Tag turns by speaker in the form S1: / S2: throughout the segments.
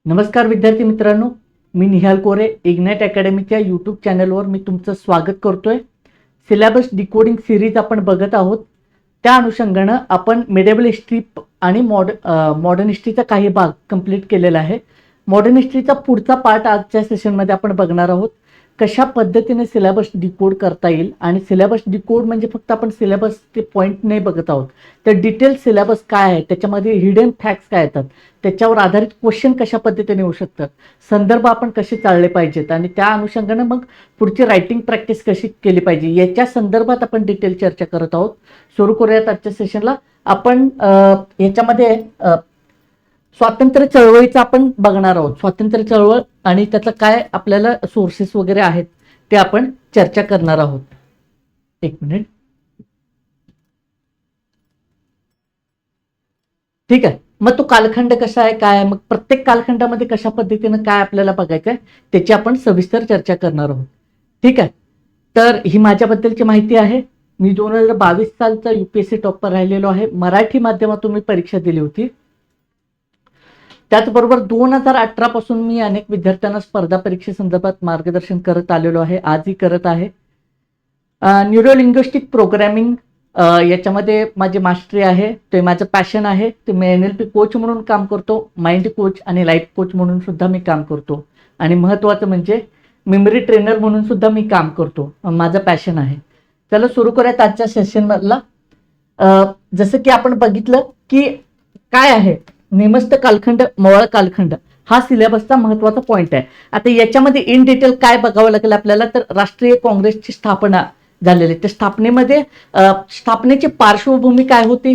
S1: नमस्कार विद्यार्थी मित्रांनो, मी निहाल कोरे इग्नाइट अकॅडमीच्या यूट्यूब चॅनलवर मी तुमचं स्वागत करतोय. सिलेबस डिकोडिंग सिरीज आपण बघत आहोत. त्या अनुषंगानं आपण मेडिएवल हिस्ट्री आणि मॉडर्न हिस्ट्रीचा काही भाग कंप्लीट केलेला आहे. मॉडर्न हिस्ट्रीचा पुढचा पार्ट आजच्या सेशनमध्ये आपण बघणार आहोत. कशा पद्धतीने सिलेबस डिकोड करता येईल आणि सिलेबस डिकोड म्हणजे फक्त आपण सिलेबसचे पॉईंट नाही बघत आहोत, तर डिटेल सिलेबस काय आहे, त्याच्यामध्ये हिडन फॅक्ट्स काय येतात, त्याच्यावर आधारित क्वेश्चन कशा पद्धतीने येऊ शकतात, संदर्भ आपण कसे चालले पाहिजेत आणि त्या अनुषंगाने मग पुढची रायटिंग प्रॅक्टिस कशी केली पाहिजे याच्या संदर्भात आपण डिटेल चर्चा करत आहोत. सुरू करूयात आजच्या सेशनला. आपण याच्यामध्ये स्वातंत्र्य चळवळीचं आपण बघणार आहोत. स्वातंत्र्य चळवळ आणि त्याचं काय आपल्याला सोर्सेस वगैरे आहेत ते आपण चर्चा करणार आहोत. एक मिनिट. ठीक आहे. मग तो कालखंड कसा आहे, काय आहे, मग प्रत्येक कालखंडामध्ये कशा पद्धतीनं काय आपल्याला बघायचं आहे त्याची आपण सविस्तर चर्चा करणार आहोत. ठीक आहे. तर ही माझ्याबद्दलची माहिती आहे. मी 2022 सालचा UPSC टॉपर राहिलेलो आहे. मराठी माध्यमातून मी परीक्षा दिली होती. त्याचबरोबर 2018 पासून मी अनेक विद्यार्थ्यांना स्पर्धा परीक्षेसंदर्भात मार्गदर्शन करत आलेलो आहे, आजही करत आहे. न्यूरो लिंग्विस्टिक प्रोग्रॅमिंग याच्यामध्ये माझी मास्टरी आहे, ते माझं पॅशन आहे. ते मी NLP कोच म्हणून काम करतो, माइंड कोच आणि लाईफ कोच म्हणून सुद्धा मी काम करतो आणि महत्त्वाचं म्हणजे मेमरी ट्रेनर म्हणून सुद्धा मी काम करतो. माझं पॅशन आहे. चला सुरू करूयात आजच्या सेशनमधला. जसं की आपण बघितलं की काय आहे नेमस्त कालखंड, मवाळ कालखंड हा सिलेबसचा महत्त्वाचा पॉईंट आहे. आता याच्यामध्ये इन डिटेल काय बघावं लागेल आपल्याला, तर राष्ट्रीय काँग्रेसची स्थापना झालेली. त्या स्थापनेमध्ये स्थापनेची पार्श्वभूमी काय होती,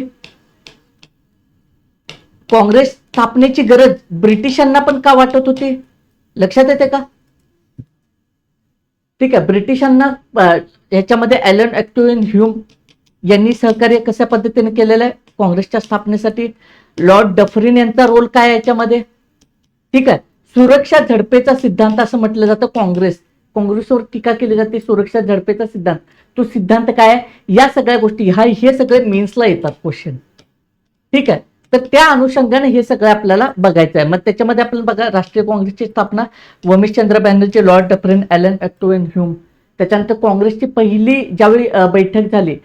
S1: काँग्रेस स्थापनेची गरज ब्रिटिशांना पण का वाटत होती, लक्षात येते का? ठीक आहे. ब्रिटिशांना याच्यामध्ये ॲलन ॲक्टिव्हिन ह्यूम यांनी सहकार्य कशा पद्धतीने केलेलं आहे काँग्रेसच्या स्थापनेसाठी. लॉर्ड डफरिन यांचा रोल काय याच्यामध्ये. ठीक आहे. सुरक्षा झडपेचा सिद्धांत असं म्हटलं जातं. काँग्रेसवर टीका केली जाते. सुरक्षा झडपेचा सिद्धांत, तो सिद्धांत काय आहे, या सगळ्या गोष्टी हे सगळे मेन्सला येतात क्वेश्चन. ठीक आहे. तर त्या अनुषंगाने हे सगळं आपल्याला बघायचं आहे. मग त्याच्यामध्ये आपल्याला बघा, राष्ट्रीय काँग्रेसची स्थापना वमिशचंद्र Banerjee, lord Dufferin, Allan Octavian Hume. त्याच्यानंतर काँग्रेसची पहिली ज्यावेळी बैठक झाली,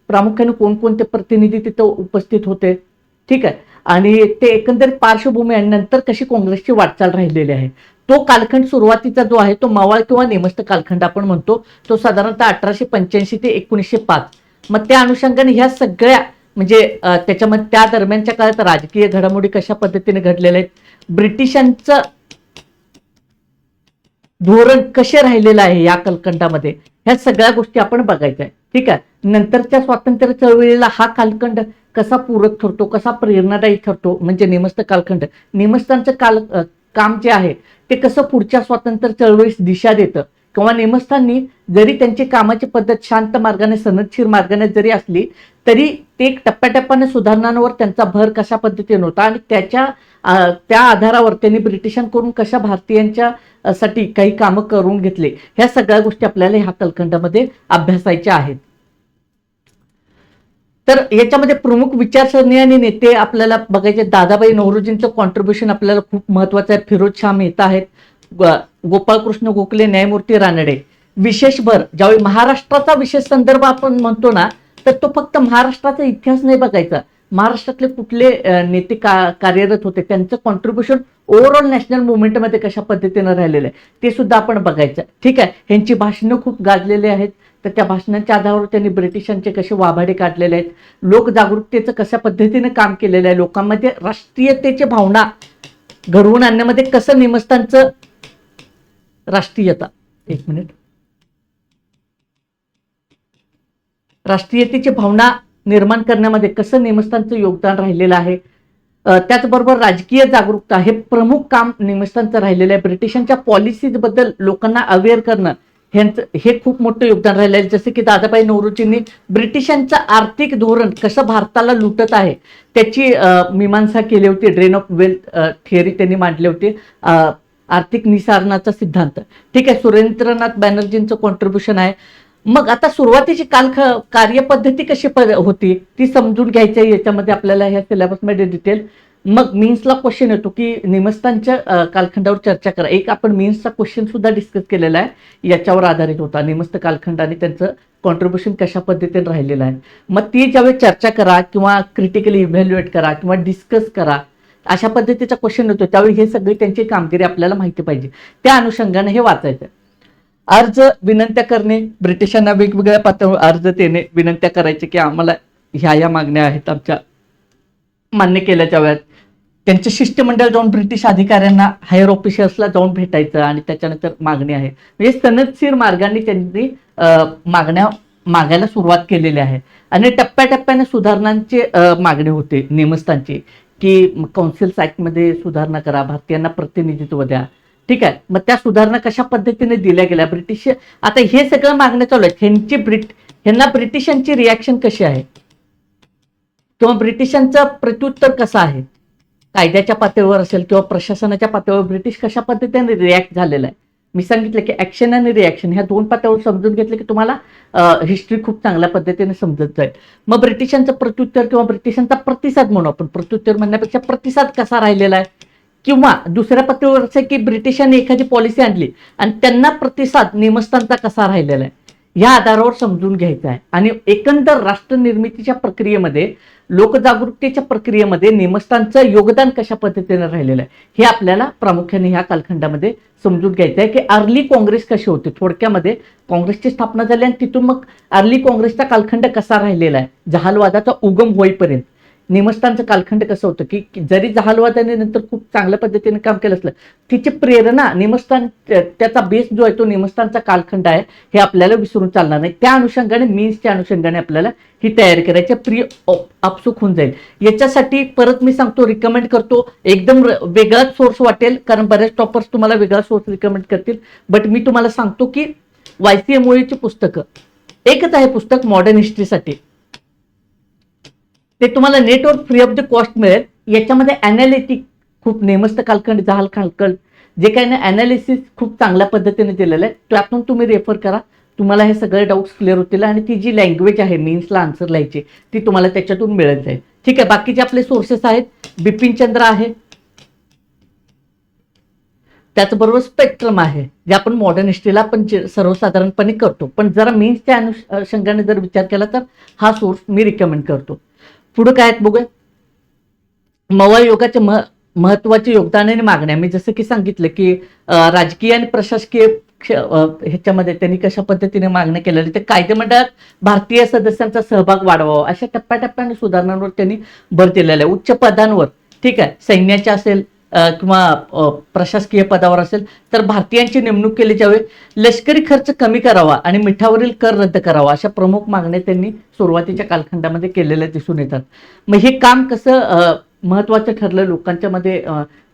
S1: प्रामुख्याने कोणकोणते प्रतिनिधी तिथं उपस्थित होते. ठीक आहे. आणि ते एकंदरीत पार्श्वभूमी आणि नंतर कशी काँग्रेसची वाटचाल राहिलेली आहे. तो कालखंड सुरुवातीचा जो आहे तो मवाळ किंवा नेमस्त कालखंड आपण म्हणतो. तो साधारणतः 1885 ते 1905. मग त्या अनुषंगाने ह्या सगळ्या म्हणजे त्याच्यामध्ये त्या दरम्यानच्या काळात राजकीय घडामोडी कशा पद्धतीने घडलेल्या आहेत, ब्रिटिशांचं धोरण कसे राहिलेलं आहे या कालखंडामध्ये, ह्या सगळ्या गोष्टी आपण बघायच्या आहे. ठीक आहे. नंतरच्या स्वातंत्र्य चळवळीला हा कालखंड कसा पूरक ठरतो, कसा प्रेरणादायी ठरतो, म्हणजे नेमस्त कालखंड. नेमस्तांचं काम जे आहे ते कसं पुढच्या स्वातंत्र्य चळवळीस दिशा देतं, किंवा नेमस्थांनी जरी त्यांची कामाची पद्धत शांत मार्गाने, सनदशीर मार्गाने जरी असली तरी ते टप्प्याटप्प्याने सुधारणांवर त्यांचा भर कशा पद्धतीने होता आणि त्या आधारावर त्यांनी ब्रिटिशांकडून कशा भारतीयांच्या साठी काही कामं करून घेतले, ह्या सगळ्या गोष्टी आपल्याला ह्या कालखंडामध्ये अभ्यासायच्या आहेत. तर याच्यामध्ये प्रमुख विचारसरणी आणि नेते आपल्याला बघायचे. दादाबाई नौरोजींचं कॉन्ट्रीब्युशन आपल्याला खूप महत्वाचं आहे. फिरोज शाह मेहता आहेत, गोपाळकृष्ण गोखले, न्यायमूर्ती रानडे. विशेष भर ज्यावेळी महाराष्ट्राचा विशेष संदर्भ आपण म्हणतो ना, तर तो फक्त महाराष्ट्राचा इतिहास नाही बघायचा, महाराष्ट्रातले कुठले नेते कार्यरत होते, त्यांचं कॉन्ट्रीब्युशन ओव्हरऑल नॅशनल मुवमेंटमध्ये कशा पद्धतीनं राहिलेलं आहे ते सुद्धा आपण बघायचं. ठीक आहे. ह्यांची भाषणं खूप गाजलेली आहेत. तर त्या भाषणांच्या आधारावर त्यांनी ब्रिटिशांचे कसे वाभाडे काढलेले आहेत, लोकजागरूकतेचं कशा पद्धतीने काम केलेलं आहे, लोकांमध्ये राष्ट्रीयतेची भावना घडवून आणण्यामध्ये कसं नेमस्तांचं राष्ट्रीयतेची भावना निर्माण करण्यामध्ये कसं नेमस्तांचं योगदान राहिलेलं आहे. त्याचबरोबर राजकीय जागरूकता हे प्रमुख काम नेमस्तांचं राहिलेलं आहे. ब्रिटिशांच्या पॉलिसीज बद्दल लोकांना अवेअर करणं हे खूप मोठं योगदान राहिलं आहे. जसे की दादाबाई नौरोजींनी ब्रिटिशांचं आर्थिक धोरण कसं भारताला लुटत आहे त्याची मीमांसा केली होती. ड्रेन ऑफ वेल्थ थिअरी त्यांनी मांडली होती, आर्थिक निसारणाचा सिद्धांत. ठीक आहे. सुरेंद्रनाथ बॅनर्जींचं कॉन्ट्रीब्युशन आहे. मग आता सुरुवातीची कार्यपद्धती कशी होती ती समजून घ्यायची आहे याच्यामध्ये आपल्याला ह्या सिलेबसमध्ये डिटेल. मग मीन्सला क्वेश्चन येतो की निमस्तांच्या कालखंडावर चर्चा करा. एक आपण मीन्सचा क्वेश्चन सुद्धा डिस्कस केलेला आहे, याच्यावर आधारित होता निमस्त कालखंड आणि त्यांचं कॉन्ट्रीब्युशन कशा पद्धतीने राहिलेलं आहे. मग ती ज्यावेळी चर्चा करा किंवा क्रिटिकली इव्हॅल्युएट करा किंवा डिस्कस करा, अशा पद्धतीचा क्वेश्चन येतो, त्यावेळी हे सगळी त्यांची कामगिरी आपल्याला माहिती पाहिजे. त्या अनुषंगाने हे वाचायचं. अर्ज विनंत्या करणे, ब्रिटिशांना वेगवेगळ्या पातळीवर अर्ज देणे, विनंत्या करायचे की आम्हाला ह्या मागण्या आहेत आमच्या मान्य केल्याच्या वेळात. त्यांचे शिष्टमंडळ जाऊन ब्रिटिश अधिकाऱ्यांना, हायर ऑफिशियल्सला जाऊन भेटायचं आणि त्याच्यानंतर मागणी आहे. म्हणजे सनदशीर मार्गाने त्यांनी मागण्या मागायला सुरुवात केलेली आहे. आणि टप्प्याटप्प्याने सुधारणांची मागणी होते निमस्तांची, की कौन्सिल्स ऍक्टमध्ये सुधारणा करा, भारतीयांना प्रतिनिधित्व द्या. ठीक आहे, मग त्या सुधारणा कशा पद्धतीने दिल्या गेल्या, ब्रिटिश आता हे सगळं मागण्या चालू आहेत. ह्यांना ब्रिटिशांची रिॲक्शन कशी आहे किंवा ब्रिटिशांचं प्रत्युत्तर कसं आहे, कायद्याच्या पातळीवर असेल किंवा प्रशासनाच्या पातळीवर ब्रिटिश कशा पद्धतीने रिॲक्ट झालेला आहे. मी सांगितलं की ऍक्शन आणि रिॲक्शन ह्या दोन पातळीवर समजून घेतलं की तुम्हाला हिस्ट्री खूप चांगल्या पद्धतीने समजत जाईल. मग ब्रिटिशांचं प्रत्युत्तर किंवा ब्रिटिशांचा प्रतिसाद म्हणू आपण, प्रत्युत्तर म्हणण्यापेक्षा प्रतिसाद कसा राहिलेला आहे, किंवा दुसऱ्या पातळीवर असं की ब्रिटिशांनी एखादी पॉलिसी आणली आणि त्यांना प्रतिसाद निमस्तांचा कसा राहिलेला आहे, या आधारावर समजून घ्यायचं आहे. आणि एकंदर राष्ट्र निर्मितीच्या प्रक्रियेमध्ये, लोकजागृतीच्या प्रक्रियेमध्ये निमस्तांचं योगदान कशा पद्धतीने राहिलेलं आहे हे आपल्याला प्रामुख्याने ह्या कालखंडामध्ये समजून घ्यायचं आहे. की अर्ली काँग्रेस कशी होती, थोडक्यामध्ये काँग्रेसची स्थापना झाली आणि तिथून मग अर्ली काँग्रेसचा कालखंड कसा राहिलेला आहे, जहालवादाचा उगम होईपर्यंत निमस्तांचं कालखंड कसं होतं, की जरी जहालवादाने नंतर खूप चांगल्या पद्धतीने काम केलं असलं, तिची प्रेरणा निमस्तान, त्याचा बेस जो आहे तो निमस्तांचा कालखंड आहे, हे आपल्याला विसरून चालणार नाही. त्या अनुषंगाने, मीन्सच्या अनुषंगाने आपल्याला ही तयारी करायची, प्री अपसूक होऊन जाईल. याच्यासाठी परत मी सांगतो, रिकमेंड करतो, एकदम वेगळाच सोर्स वाटेल कारण बऱ्याच टॉपर्स तुम्हाला वेगळा सोर्स रिकमेंड करतील, बट मी तुम्हाला सांगतो की YCMOE पुस्तकं एकच आहे पुस्तक मॉडर्न हिस्ट्रीसाठी, ते तुम्हाला नेटवर फ्री ऑफ द कॉस्ट मिळेल. याच्यामध्ये अनालिटिक खूप, नेमस्त कालखंड, जहाल कालखंड, जे काही ना अनालिसिस खूप चांगल्या पद्धतीने दिलेलं आहे, त्यातून तुम्ही रेफर करा, तुम्हाला हे सगळे डाऊट्स क्लिअर होतील. आणि ती जी लँग्वेज आहे मीन्सला आन्सर लिहायची ती तुम्हाला त्याच्यातून मिळत जाईल. ठीक आहे, बाकीचे आपले सोर्सेस आहेत, बिपिनचंद्र आहे, त्याचबरोबर स्पेक्ट्रम आहे, जे आपण मॉडर्न हिस्ट्रीला पण सर्वसाधारणपणे करतो, पण जरा मीन्सच्या अनुषंगाने जर विचार केला तर हा सोर्स मी रिकमेंड करतो. पुढे काय आहेत बघूया. मवाळ युगाचे महत्वाचे योगदान आणि मागण्या, मी जसं की सांगितलं की राजकीय आणि प्रशासकीय ह्याच्यामध्ये त्यांनी कशा पद्धतीने मागण्या केलेल्या, ते कायदेमंडळात भारतीय सदस्यांचा सहभाग वाढवावा, अशा टप्प्याटप्प्याने सुधारणांवर त्यांनी भर दिलेला आहे. उच्च पदांवर, ठीक आहे, सैन्याच्या असेल किंवा प्रशासकीय पदावर असेल तर भारतीयांची नेमणूक केली जावी, लष्करी खर्च कमी करावा आणि मिठावरील कर रद्द करावा, अशा प्रमुख मागण्या त्यांनी सुरुवातीच्या कालखंडामध्ये केलेल्या दिसून येतात. मग हे काम कसं महत्वाचं ठरलं लोकांच्या मध्ये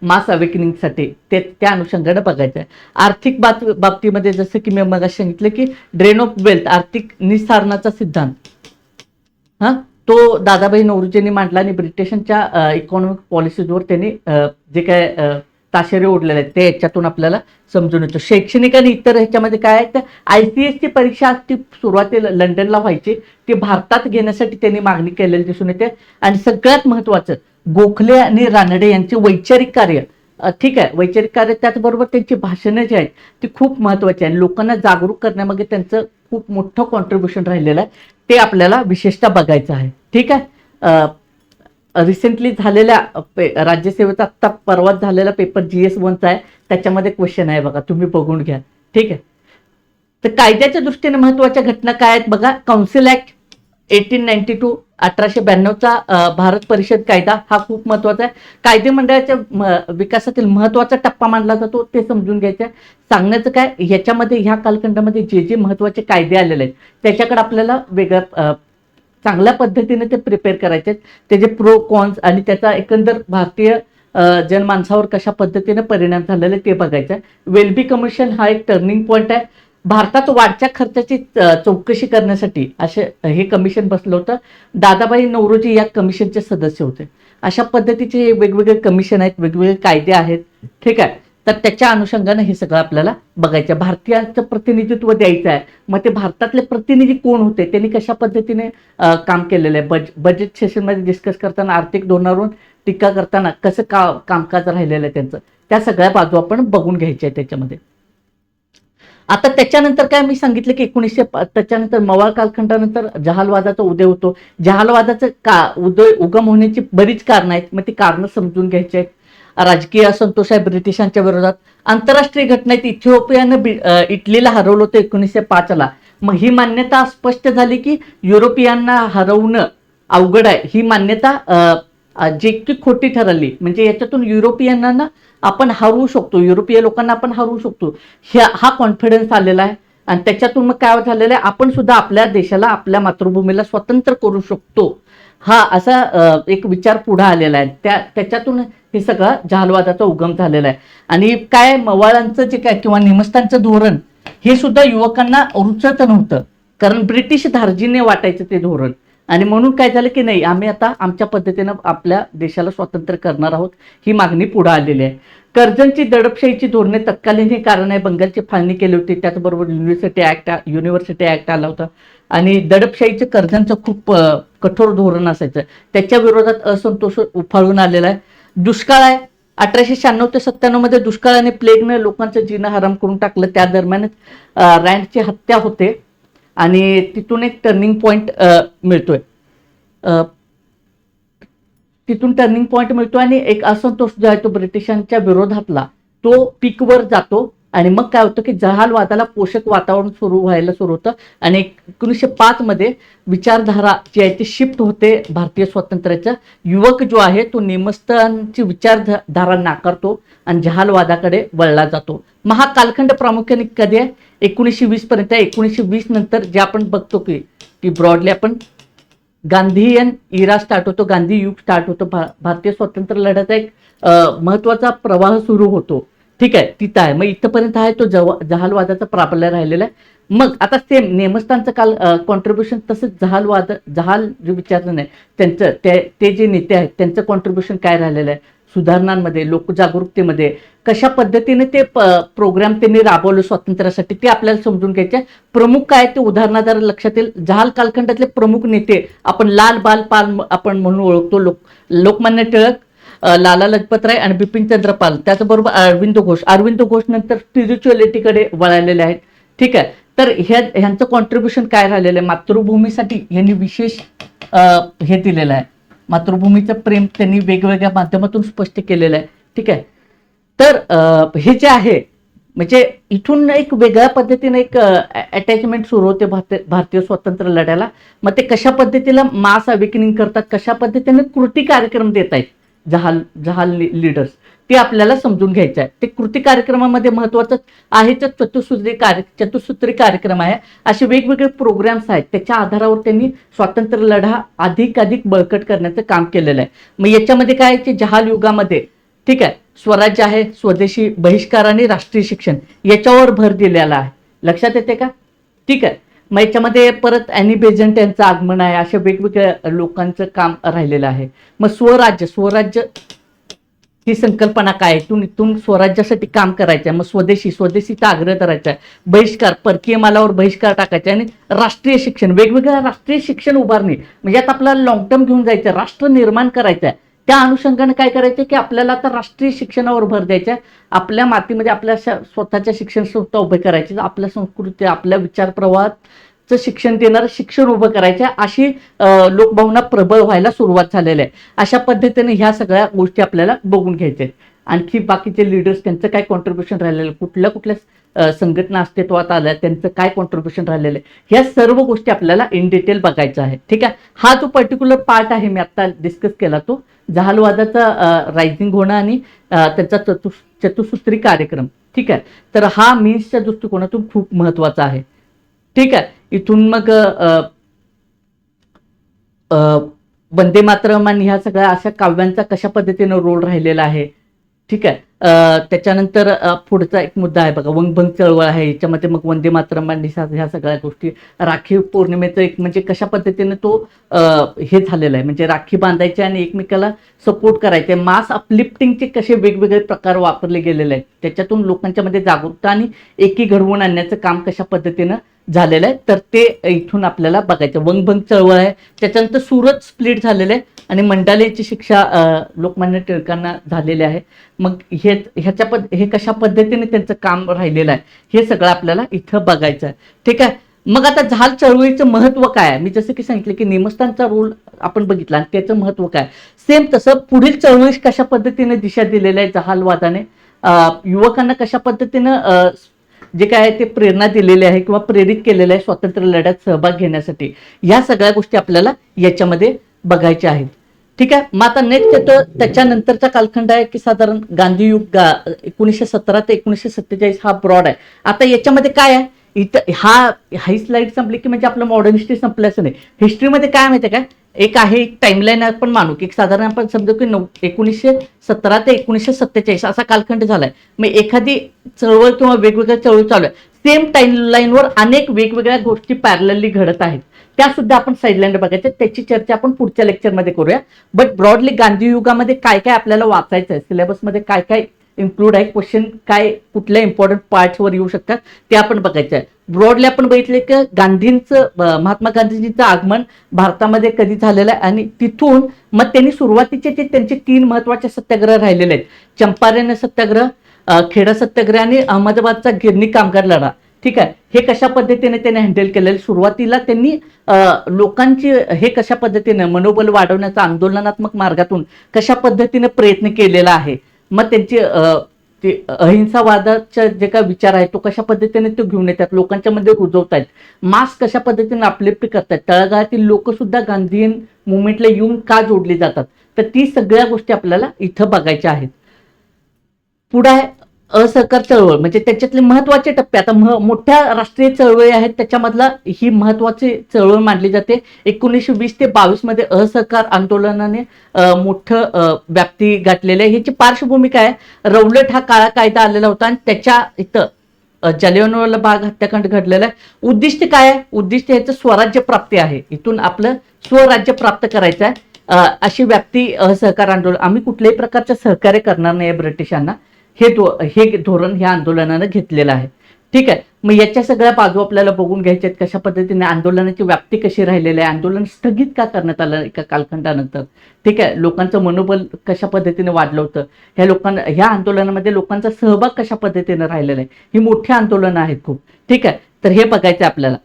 S1: मास अवेकनिंगसाठी, ते त्या अनुषंगाने बघायचं आहे. आर्थिक बाबतीमध्ये जसं की मी मग सांगितलं की ड्रेन ऑफ वेल्थ, आर्थिक निस्सारणाचा सिद्धांत, तो दादाभाई नौरोजींनी मांडला आणि ब्रिटिशांच्या इकॉनॉमिक पॉलिसीजवर त्यांनी जे काय ताशेरे ओढलेले आहेत ते याच्यातून आपल्याला समजून येतो. शैक्षणिक आणि इतर ह्याच्यामध्ये काय आहे, तर ICS ची परीक्षा ती सुरुवातीला लंडनला व्हायची, ती भारतात घेण्यासाठी त्यांनी मागणी केलेली दिसून येते. आणि सगळ्यात महत्वाचं, गोखले आणि रानडे यांचे वैचारिक कार्य, ठीक आहे, वैचारिक कार्य, त्याचबरोबर त्यांची भाषणं जी आहेत ती खूप महत्वाची आहे. लोकांना जागरूक करण्यामध्ये त्यांचं खूप मोठं कॉन्ट्रीब्युशन राहिलेलं आहे, ते आपल्याला विशेषतः बघायचं आहे. ठीक आहे, रिसेंटली झालेल्या राज्यसेवेचा आत्ता परवाच झालेला पेपर GS1चा आहे, त्याच्यामध्ये क्वेश्चन आहे बघा, तुम्ही बघून घ्या. ठीक आहे, तर कायद्याच्या दृष्टीने महत्वाच्या घटना काय आहेत बघा. काउन्सिल ऍक्ट 1892, 1892चा भारत परिषद कायदा, हा खूप महत्वाचा आहे. कायदे मंडळाच्या विकासातील महत्वाचा टप्पा मानला जातो, ते समजून घ्यायचं आहे. सांगण्याचं काय, ह्याच्यामध्ये ह्या कालखंडामध्ये जे जे महत्वाचे कायदे आलेले आहेत त्याच्याकडे आपल्याला वेगळ्या चांगल्या पद्धतीने ते प्रिपेअर करायचे आहेत, त्याचे प्रो कॉन्स आणि त्याचा एकंदर भारतीय जनमानसावर कशा पद्धतीने परिणाम झालेले ते बघायचं आहे. वेल्बी कमिशन हा एक टर्निंग पॉईंट आहे. भारतात वाढत्या खर्चाची चौकशी करण्यासाठी असे हे कमिशन बसलं होतं. दादाभाई नौरोजी या कमिशनचे सदस्य होते. अशा पद्धतीचे वेगवेगळे कमिशन आहेत, वेगवेगळे कायदे आहेत. ठीक आहे, तर त्याच्या अनुषंगाने हे सगळं आपल्याला बघायचं. भारतीयांचं प्रतिनिधित्व द्यायचं आहे, मग ते भारतातले प्रतिनिधी कोण होते, त्यांनी कशा पद्धतीने काम केलेलं आहे. बजेट सेशनमध्ये डिस्कस करताना आर्थिक धोरणावरून टीका करताना कसं कामकाज राहिलेलं आहे त्यांचं, त्या सगळ्या बाजू आपण बघून घ्यायच्या आहे त्याच्यामध्ये. आता त्याच्यानंतर काय मी सांगितलं की त्याच्यानंतर मवाळ कालखंडानंतर जहालवादाचा उदय होतो. जहालवादाचं उगम होण्याची बरीच कारणं आहेत, मग ती कारणं समजून घ्यायची आहेत. राजकीय असंतोष आहे ब्रिटिशांच्या विरोधात. आंतरराष्ट्रीय घटनेत इथिओपियानं इटलीला हरवलं होतं 1905ला. मग ही मान्यता स्पष्ट झाली की युरोपियांना हरवणं अवघड आहे, ही मान्यता जे की खोटी ठरली. म्हणजे याच्यातून युरोपियनांना आपण हरवू शकतो, युरोपीय लोकांना आपण हरवू शकतो, हा कॉन्फिडन्स आलेला आहे. आणि त्याच्यातून मग काय झालेलं आहे, आपण सुद्धा आपल्या देशाला, आपल्या मातृभूमीला स्वतंत्र करू शकतो, हा असा एक विचार पुढे आलेला आहे. त्याच्यातून हे सगळं जहालवादाचा उगम झालेला आहे. आणि काय मवाळांचं जे काय किंवा निमस्तांचं धोरण हे सुद्धा युवकांना रुचत नव्हतं, कारण ब्रिटिश धार्जिने वाटायचं ते धोरण. आणि म्हणून काय झालं की नाही, आम्ही आता आमच्या पद्धतीनं आपल्या देशाला स्वातंत्र्य करणार आहोत, ही मागणी पुढे आलेली आहे. कर्जनची दडपशाहीची धोरणे तत्कालीन हे कारण आहे. बंगालची फाळणी केली होती, त्याचबरोबर युनिव्हर्सिटी ऍक्ट आला होता. आणि दडपशाहीचं कर्जनचं खूप कठोर धोरण असायचं, त्याच्या विरोधात असंतोष उफाळून आलेला आहे. दुष्काळ आहे. 1896 ते 97 मध्ये दुष्काळाने प्लेगनं लोकांचं जीणं हराम करून टाकलं. त्या दरम्यानच रँडची हत्या होते आणि तिथून एक टर्निंग पॉइंट मिळतोय. तिथून टर्निंग पॉइंट मिळतो आणि एक असंतोष जो आहे तो ब्रिटिशांच्या विरोधातला तो पीकवर जातो. आणि मग काय होतं की जहालवादाला पोषक वातावरण व्हायला सुरू होतं. आणि 1905 मध्ये विचारधारा जी आहे ती शिफ्ट होते भारतीय स्वातंत्र्याचा. युवक जो आहे तो निमस्तांची विचारधारा नाकारतो आणि जहालवादाकडे वळला जातो. मग हा कालखंड प्रामुख्याने कधी आहे, 1920 पर्यंत. 1920 नंतर जे आपण बघतो की ब्रॉडली आपण गांधीयन इरा स्टार्ट होतो, गांधी युग स्टार्ट होतो. भारतीय स्वातंत्र्य लढ्याचा एक महत्वाचा प्रवाह सुरू होतो. ठीक आहे, तिथं आहे. मग इथंपर्यंत आहे तो जहालवादाचा प्राबल्य राहिलेला आहे. मग आता सेम नेमस्तांचं काल कॉन्ट्रीब्युशन, तसंच जहाल जे विचारलं नाही त्यांचं ते जे नेते आहेत त्यांचं कॉन्ट्रीब्युशन काय राहिलेलं आहे, सुधारणांमध्ये, लोकजागरूकतेमध्ये कशा पद्धतीने ते प्रोग्राम त्यांनी राबवलं स्वातंत्र्यासाठी, ते आपल्याला समजून घ्यायचे. प्रमुख काय ते उदाहरणार्थ लक्षात येईल. जहाल कालखंडातले प्रमुख नेते आपण लाल बाल पाल आपण म्हणून ओळखतो. लोकमान्य टिळक, लाला लजपतराय आणि बिपिनचंद्र पाल, त्याचबरोबर अरविंद घोष नंतर स्पिरिच्युअलिटीकडे वळालेले आहेत. ठीक आहे, तर ह्यांचं कॉन्ट्रीब्युशन काय राहिलेलं आहे, मातृभूमीसाठी यांनी विशेष हे दिलेलं आहे. मातृभूमीचं प्रेम त्यांनी वेगवेगळ्या माध्यमातून स्पष्ट केलेलं आहे. ठीक आहे, तर हे जे आहे म्हणजे इथून एक वेगळ्या पद्धतीने एक अटॅचमेंट सुरू होते भारतीय स्वातंत्र्य लढ्याला. मग ते कशा पद्धतीला मास अवेकनिंग करतात, कशा पद्धतीने कृती कार्यक्रम देत आहेत जहाल लीडर्स, ते आपल्याला समजून घ्यायचं आहे. ते कृती कार्यक्रमामध्ये महत्वाचं आहे तर चतुसूत्री कार्यक्रम आहे. असे वेगवेगळे प्रोग्राम्स आहेत, त्याच्या आधारावर त्यांनी स्वातंत्र्य लढा अधिक बळकट करण्याचं काम केलेलं आहे. मग याच्यामध्ये काय आहे, जहाल युगामध्ये ठीक आहे स्वराज्य आहे, स्वदेशी बहिष्कार आणि राष्ट्रीय शिक्षण याच्यावर भर दिलेला आहे. लक्षात येते का? ठीक आहे, मग याच्यामध्ये परत अॅनी बेझंट यांचं आगमन आहे. अशा वेगवेगळ्या लोकांचं काम राहिलेलं आहे. मग स्वराज्य ही संकल्पना काय, इथून स्वराज्यासाठी काम करायचं आहे. मग स्वदेशीचा आग्रह करायचा आहे. बहिष्कार, परकीय मालावर बहिष्कार टाकायचा आणि राष्ट्रीय शिक्षण, वेगवेगळ्या राष्ट्रीय शिक्षण उभारणी, म्हणजे आता आपल्याला लॉंग टर्म घेऊन जायचं, राष्ट्र निर्माण करायचं आहे. त्या अनुषंगाने काय करायचं की आपल्याला आता राष्ट्रीय शिक्षणावर भर द्यायचा आहे. आपल्या मातीमध्ये आपल्या स्वतःच्या शिक्षण संस्था उभे करायचे, आपल्या संस्कृती, आपल्या विचार प्रवाहाचं शिक्षण देणारं शिक्षण उभं करायचं, अशी लोकभावना प्रबळ व्हायला सुरुवात झालेली आहे. अशा पद्धतीने ह्या सगळ्या गोष्टी आपल्याला बघून घ्यायच्या आहेत. आणखी बाकीचे लीडर्स त्यांचं काय कॉन्ट्रीब्युशन राहिलेलं, कुठल्या संघटना अस्तित्वात आल्या त्यांचं काय कॉन्ट्रीब्युशन राहिलेलं आहे, ह्या सर्व गोष्टी आपल्याला इन डिटेल बघायचं आहे. ठीक आहे, हा जो पर्टिक्युलर पार्ट आहे मी आता डिस्कस केला तो जहालवादाचा रायझिंग होणं आणि त्यांचा चतुसूत्री कार्यक्रम. ठीक आहे, तर हा मीन्सच्या दृष्टिकोनातून खूप महत्वाचा आहे. ठीक आहे, इथून मग वंदे मातरम आणि ह्या सगळ्या अशा काव्यांचा कशा पद्धतीनं रोल राहिलेला आहे. ठीक आहे, त्याच्यानंतर पुढचा एक मुद्दा आहे बघा, वंगभंग चळवळ आहे. याच्यामध्ये मग वंदे मातरम आणि ह्या सगळ्या गोष्टी, राखी पौर्णिमेचं एक म्हणजे कशा पद्धतीने तो हे झालेला आहे, म्हणजे राखी बांधायचे आणि एकमेकाला सपोर्ट करायचे. मास अपलिफ्टिंगचे कसे वेगवेगळे प्रकार वापरले गेलेले आहेत, त्याच्यातून लोकांच्या मध्ये जागरूकता आणि एकी घडवून आणण्याचं काम कशा पद्धतीनं झालेलं आहे. तर ते इथून आपल्याला बघायचं. वंगभंग चळवळ आहे, त्याच्यानंतर सुरत स्प्लिट झालेलं आहे आणि मंडालेची शिक्षा लोकमान्य टिळकांना झालेली आहे. मग हे कशा पद्धतीने त्यांचं काम राहिलेलं आहे हे सगळं आपल्याला इथं बघायचं आहे. ठीक आहे. मग आता जहाल चळवळीचं महत्व काय आहे? मी जसं की सांगितलं की नेमस्थानचा रोल आपण बघितला आणि त्याचं महत्व काय. सेम तसं पुढील चळवळीस कशा पद्धतीने दिशा दिलेल्या आहे जहालवादाने, युवकांना कशा पद्धतीनं जे काय आहे ते प्रेरणा दिलेली आहे किंवा प्रेरित केलेलं आहे स्वातंत्र्य लढ्यात सहभाग घेण्यासाठी, या सगळ्या गोष्टी आपल्याला याच्यामध्ये बघायच्या आहेत. ठीक आहे. मग आता नेक्स्ट येतो त्याच्यानंतरचा कालखंड आहे की साधारण गांधी युग 1917 ते 1947 हा ब्रॉड आहे. आता याच्यामध्ये काय आहे, इथं हाही स्लाइड संपली की म्हणजे आपलं मॉडर्न हिस्ट्री संपल्याचं नाही. हिस्ट्रीमध्ये काय माहिती आहे का, एक आहे एक टाइमलाईन आपण मानू की साधारण आपण समजू की 1917 ते 1947 असा कालखंड झालाय. मग एखादी चळवळ किंवा वेगवेगळ्या चळवळ चालू आहे, सेम टाइमलाईनवर अनेक वेगवेगळ्या गोष्टी पॅरलली घडत आहेत, त्या सुद्धा आपण साईडलाईन बघायच्या. त्याची चर्चा आपण पुढच्या लेक्चरमध्ये करूया. बट ब्रॉडली गांधी युगामध्ये काय काय आपल्याला वाचायचं आहे, सिलेबसमध्ये काय काय इन्क्लूड आहे, क्वेश्चन काय कुठल्या इम्पॉर्टंट पार्ट्सवर येऊ शकतात ते आपण बघायचं आहे. ब्रॉडली आपण बघितले की महात्मा गांधीजींचं आगमन भारतामध्ये कधी झालेलं आहे आणि तिथून मग त्यांनी सुरुवातीचे जे त्यांचे 3 महत्वाचे सत्याग्रह राहिलेले आहेत, चंपारण सत्याग्रह, खेडा सत्याग्रह आणि अहमदाबादचा गिरणी कामगार लढा. ठीक आहे. हे कशा पद्धतीने त्यांनी हँडल केलेलं, सुरुवातीला त्यांनी लोकांची हे कशा पद्धतीने मनोबल वाढवण्याचा आंदोलनात्मक मार्गातून कशा पद्धतीने प्रयत्न केलेला आहे. मग त्यांची ते अहिंसावादाचा जे काय विचार आहे तो कशा पद्धतीने ते घेऊन येतात, लोकांच्या मध्ये रुजवतायत, मास कशा पद्धतीने अपलिफ्ट करतात, तळागाळातील लोक सुद्धा गांधीयन मुवमेंटला येऊन का जोडली जातात, तर ती सगळ्या गोष्टी आपल्याला इथं बघायच्या आहेत. पुढे आहे असहकार चळवळ, म्हणजे त्याच्यातले महत्वाचे टप्पे. आता मोठ्या राष्ट्रीय चळवळी आहेत त्याच्यामधला ही महत्वाची चळवळ मानली जाते. 1920 ते 22 मध्ये असहकार आंदोलनाने मोठं व्याप्ती गाठलेली आहे. ह्याची पार्श्वभूमी काय आहे, रौलट हा काळा कायदा आलेला होता आणि त्याच्या इथं जालियनवाला बाग हत्याकांड घडलेला आहे. उद्दिष्ट काय आहे, उद्दिष्ट ह्याचं स्वराज्य प्राप्ती आहे, इथून आपलं स्वराज्य प्राप्त करायचं आहे. अशी व्याप्ती असहकार आंदोलन, आम्ही कुठल्याही प्रकारचं सहकार्य करणार नाही ब्रिटिशांना, हे धोरण ह्या आंदोलनानं घेतलेलं आहे. ठीक आहे. मग याच्या सगळ्या बाजू आपल्याला बघून घ्यायच्या आहेत, कशा पद्धतीने आंदोलनाची व्याप्ती कशी राहिलेली आहे, आंदोलन स्थगित का करण्यात आलं एका कालखंडानंतर. ठीक आहे. लोकांचं मनोबल कशा पद्धतीने वाढलं होतं, ह्या आंदोलनामध्ये लोकांचा सहभाग कशा पद्धतीने राहिलेला आहे, ही मोठी आंदोलनं आहेत खूप. ठीक आहे. तर हे बघायचं आपल्याला.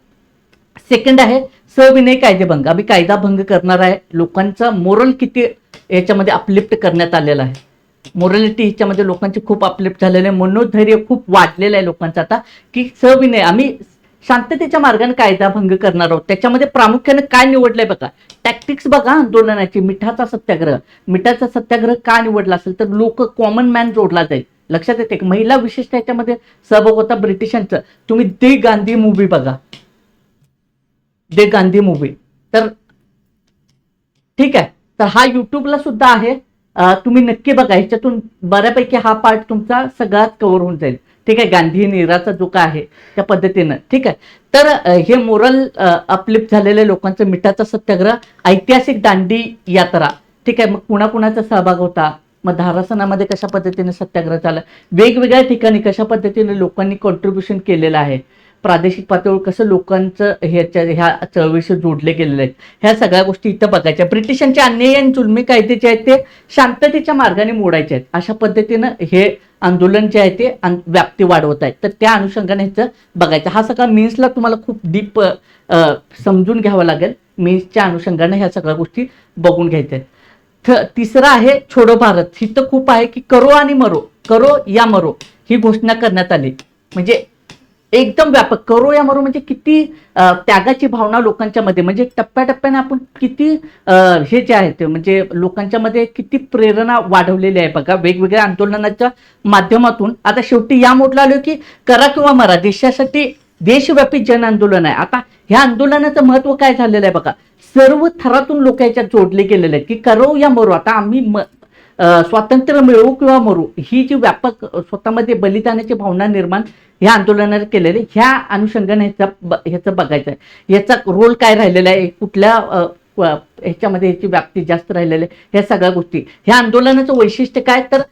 S1: सेकंड आहे सविनय कायदेभंग, आम्ही कायदा भंग करणार आहे. लोकांचा मोरल किती याच्यामध्ये अपलिफ्ट करण्यात आलेला आहे, मोरॅलिटी ह्याच्यामध्ये लोकांची खूप अपलिफ्ट झालेलं आहे, मनोधैर्य खूप वाढलेलं आहे लोकांचं आता की सविनय आम्ही शांततेच्या मार्गाने कायदा भंग करणार आहोत. त्याच्यामध्ये प्रामुख्याने काय निवडलंय बघा, टॅक्टिक्स बघा आंदोलनाची. मिठाचा सत्याग्रह का निवडला असेल तर लोक कॉमन मॅन जोडला जाईल. लक्षात येते महिला विशेषतः याच्यामध्ये सहभाग होता ब्रिटिशांचं. तुम्ही दे गांधी मूव्ही बघा, दे गांधी मूव्ही. तर ठीक आहे. तर हा युट्यूबला सुद्धा आहे, तुम्ही नक्की बघा. ह्याच्यातून बऱ्यापैकी हा पार्ट तुमचा सगळ्यात कव्हर होऊन जाईल. ठीक आहे. गांधी निराचा जो काय आहे त्या पद्धतीनं. ठीक आहे. तर हे मोरल अपलिफ्ट झालेल्या लोकांचं मिठाचा सत्याग्रह, ऐतिहासिक दांडी यात्रा. ठीक आहे. मग कुणाकुणाचा सहभाग होता, मग धारासनामध्ये कशा पद्धतीने सत्याग्रह झाला, वेगवेगळ्या ठिकाणी कशा पद्धतीने लोकांनी कॉन्ट्रीब्युशन केलेलं आहे, प्रादेशिक पातळीवर कसं लोकांचं ह्या चळवळीशी जोडले गेलेले आहेत, ह्या सगळ्या गोष्टी इथं बघायच्या. ब्रिटिशांचे अन्यायी आणि जुलमी कायदे जे आहेत ते शांततेच्या मार्गाने मोडायचे आहेत. अशा पद्धतीनं हे आंदोलन जे आहे ते व्याप्ती वाढवत आहेत. तर त्या अनुषंगाने ह्याचं बघायचं. हा सगळा मीन्सला तुम्हाला खूप डीप समजून घ्यावं लागेल. मीन्सच्या अनुषंगाने ह्या सगळ्या गोष्टी बघून घ्यायच्या आहेत. तिसरं आहे छोडो भारत. हिथं खूप आहे की करो आणि मरो, करो या मरो ही घोषणा करण्यात आली. म्हणजे एकदम व्यापक, करो या मरो म्हणजे किती त्यागाची भावना लोकांच्या मध्ये, म्हणजे टप्प्याटप्प्याने आपण किती हे जे आहे ते म्हणजे लोकांच्या मध्ये किती प्रेरणा वाढवलेली आहे बघा वेगवेगळ्या आंदोलनाच्या माध्यमातून. आता शेवटी या मोडला आलो की करा किंवा मरा, देशासाठी देशव्यापी जन आंदोलन आहे. आता ह्या आंदोलनाचं महत्व काय झालेलं आहे बघा, सर्व थरातून लोक याच्यात जोडले गेलेले आहेत की करो या मरो. आता आम्ही स्वातंत्र्य मिळवू किंवा मरू, ही जी व्यापक स्वतःमध्ये बलिदानाची भावना निर्माण ह्या आंदोलनाने केलेले, ह्या अनुषंगाने ह्याचं बघायचं आहे. याचा रोल काय राहिलेला आहे, कुठल्या ह्याच्यामध्ये ह्याची व्याप्ती जास्त राहिलेली आहे, ह्या सगळ्या गोष्टी. ह्या आंदोलनाचं वैशिष्ट्य काय तर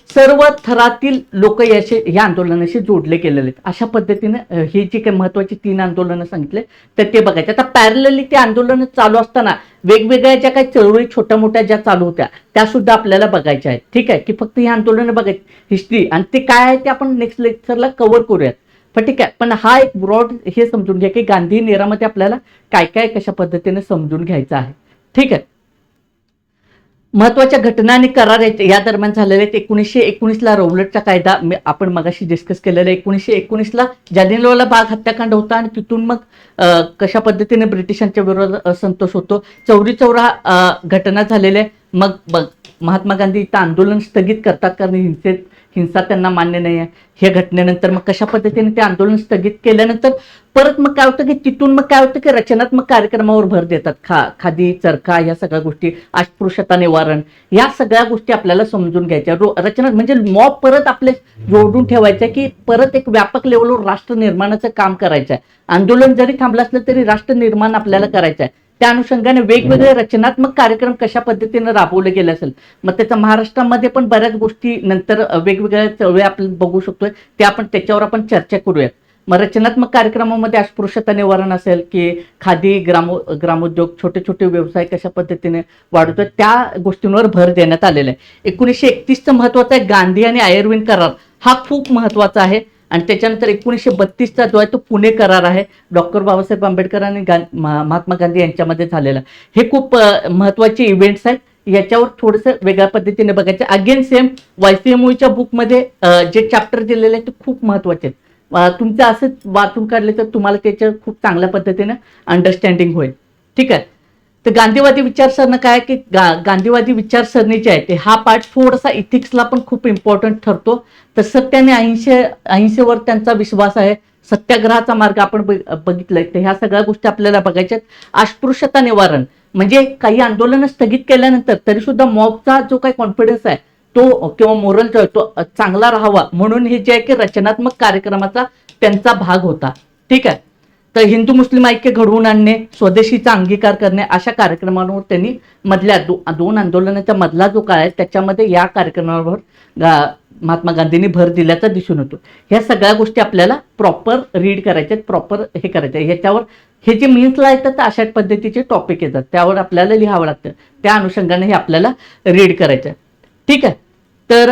S1: सर्व थरातील लोक या आंदोलनाशी जोडले गेलेले आहेत. अशा पद्धतीने ही जी काही महत्वाची 3 आंदोलनं सांगितले तर ते बघायचे. आता पॅरलली ते आंदोलन चालू असताना वेगवेगळ्या ज्या काही चळवळी छोट्या मोठ्या ज्या चालू होत्या त्या सुद्धा आपल्याला बघायच्या आहेत. ठीक आहे, की फक्त ही आंदोलनं बघायची हिस्ट्री आणि ते काय आहे ते आपण नेक्स्ट लेक्चरला कव्हर करूयात. पण ठीक आहे, पण हा एक ब्रॉड हे समजून घ्या की गांधी नेरामध्ये आपल्याला काय काय कशा पद्धतीने समजून घ्यायचं आहे. ठीक आहे, महत्वाच्या घटना आणि करार या दरम्यान झालेले आहेत. 1919ला रौलटचा कायदा आपण मगाशी डिस्कस केलेला. 1919ला जालियनवाला बाग हत्याकांड होता आणि तिथून मग कशा पद्धतीने ब्रिटिशांच्या विरोधात असंतोष होतो. चौरी चौरा घटना झालेल्या. मग महात्मा गांधी इथं आंदोलन स्थगित करतात कारण हिंसा त्यांना मान्य नाही आहे. हे घटनेनंतर मग कशा पद्धतीने ते आंदोलन स्थगित केल्यानंतर परत मग काय होतं की तिथून मग काय होतं की रचनात्मक कार्यक्रमावर भर देतात. खादी, चरखा या सगळ्या गोष्टी, अस्पृश्यता निवारण या सगळ्या गोष्टी आपल्याला समजून घ्यायच्या. रचना म्हणजे मॉब परत आपले जोडून ठेवायचं की परत एक व्यापक लेवलवर राष्ट्र निर्माणाचं काम करायचं आहे. आंदोलन जरी थांबलं असलं तरी राष्ट्र निर्माण आपल्याला करायचं आहे. त्या अनुषंगाने वेगवेगळे रचनात्मक कार्यक्रम कशा पद्धतीने राबवले गेले असेल. मग त्याचा महाराष्ट्रामध्ये पण बऱ्याच गोष्टी नंतर वेगवेगळ्या चळवळी आपण बघू शकतोय ते आपण त्याच्यावर आपण चर्चा करूयात. मग रचनात्मक कार्यक्रमामध्ये अस्पृश्यता निवारण असेल की खादी, ग्रामोद्योग, छोटे छोटे व्यवसाय कशा पद्धतीने वाढवतोय त्या गोष्टींवर भर देण्यात आलेला आहे. 1931चं महत्वाचं आहे गांधी आणि आयर्विन करार. हा खूप महत्वाचा आहे. आणि त्याच्यानंतर 1932चा जो आहे तो पुणे करार आहे. डॉक्टर बाबासाहेब आंबेडकर आणि महात्मा गांधी यांच्यामध्ये झालेला. हे खूप महत्वाचे इव्हेंट्स आहेत. याच्यावर थोडंसं वेगळ्या पद्धतीने बघायचं. अगेन सेम YCMOच्या बुकमध्ये जे चॅप्टर दिलेले आहेत ते खूप महत्वाचे आहेत. तुमचं असंच वाचून काढले तर तुम्हाला त्याच्या खूप चांगल्या पद्धतीने अंडरस्टँडिंग होईल. ठीक आहे, तर गांधीवादी विचारसरणी काय की गांधीवादी विचारसरणी जे आहे ते हा पार्ट थोडासा इथिक्सला पण खूप इम्पॉर्टंट ठरतो. तर सत्य आणि अहिंसेवर त्यांचा विश्वास आहे. सत्याग्रहाचा मार्ग आपण बघितलंय. तर ह्या सगळ्या गोष्टी आपल्याला बघायच्या आहेत. अस्पृश्यता निवारण म्हणजे काही आंदोलनं स्थगित केल्यानंतर तरी सुद्धा मॉबचा जो काही कॉन्फिडन्स आहे तो किंवा मोरल जो आहे तो चांगला राहावा म्हणून हे जे आहे की रचनात्मक कार्यक्रमाचा त्यांचा भाग होता. ठीक आहे, तर हिंदू मुस्लिम ऐक्य घडवून आणणे, स्वदेशीचा अंगीकार करणे अशा कार्यक्रमांवर त्यांनी मधल्या दोन आंदोलनाच्या मधला जो काळ आहे त्याच्यामध्ये या कार्यक्रमावर महात्मा गांधींनी भर दिल्याचा दिसून येतो. ह्या सगळ्या गोष्टी आपल्याला प्रॉपर रीड करायच्या, प्रॉपर हे करायचं. ह्याच्यावर हे जे मीन्सला येतात तर अशा पद्धतीचे टॉपिक येतात त्यावर आपल्याला लिहावं लागतं. त्या अनुषंगाने हे आपल्याला रीड करायचं. ठीक आहे, तर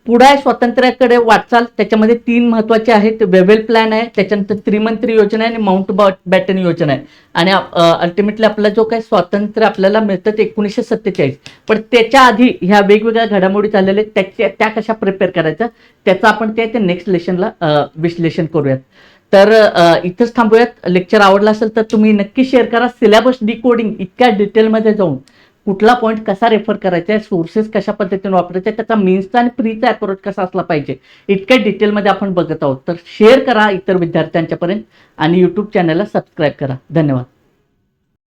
S1: पुढे स्वातंत्र्याकडे वाटचाल. त्याच्यामध्ये 3 महत्वाचे आहेत. वेव्हेल प्लॅन आहे, त्याच्यानंतर त्रिमंत्री योजना आहे आणि माउंट बॅटन योजना आहे. आणि अल्टिमेटली आपला जो काही स्वातंत्र्य आपल्याला मिळतं ते 1947. पण त्याच्या आधी ह्या वेगवेगळ्या घडामोडी झालेल्या त्या कशा प्रिपेअर करायच्या त्याचं आपण ते नेक्स्ट लेशनला विश्लेषण करूयात. तर इथंच थांबूयात. लेक्चर आवडला असेल तर तुम्ही नक्की शेअर करा. सिलेबस डिकोडिंग इतक्या डिटेलमध्ये जाऊन कुठला पॉईंट कसा रेफर करायचा आहे, सोर्सेस कशा पद्धतीने वापरायचे, त्याचा मीन्सचा आणि प्रीचा अप्रोच कसा असला पाहिजे इतक्या डिटेलमध्ये आपण बघत आहोत. तर शेअर करा इतर विद्यार्थ्यांच्यापर्यंत आणि यूट्यूब चॅनलला सबस्क्राईब करा. धन्यवाद.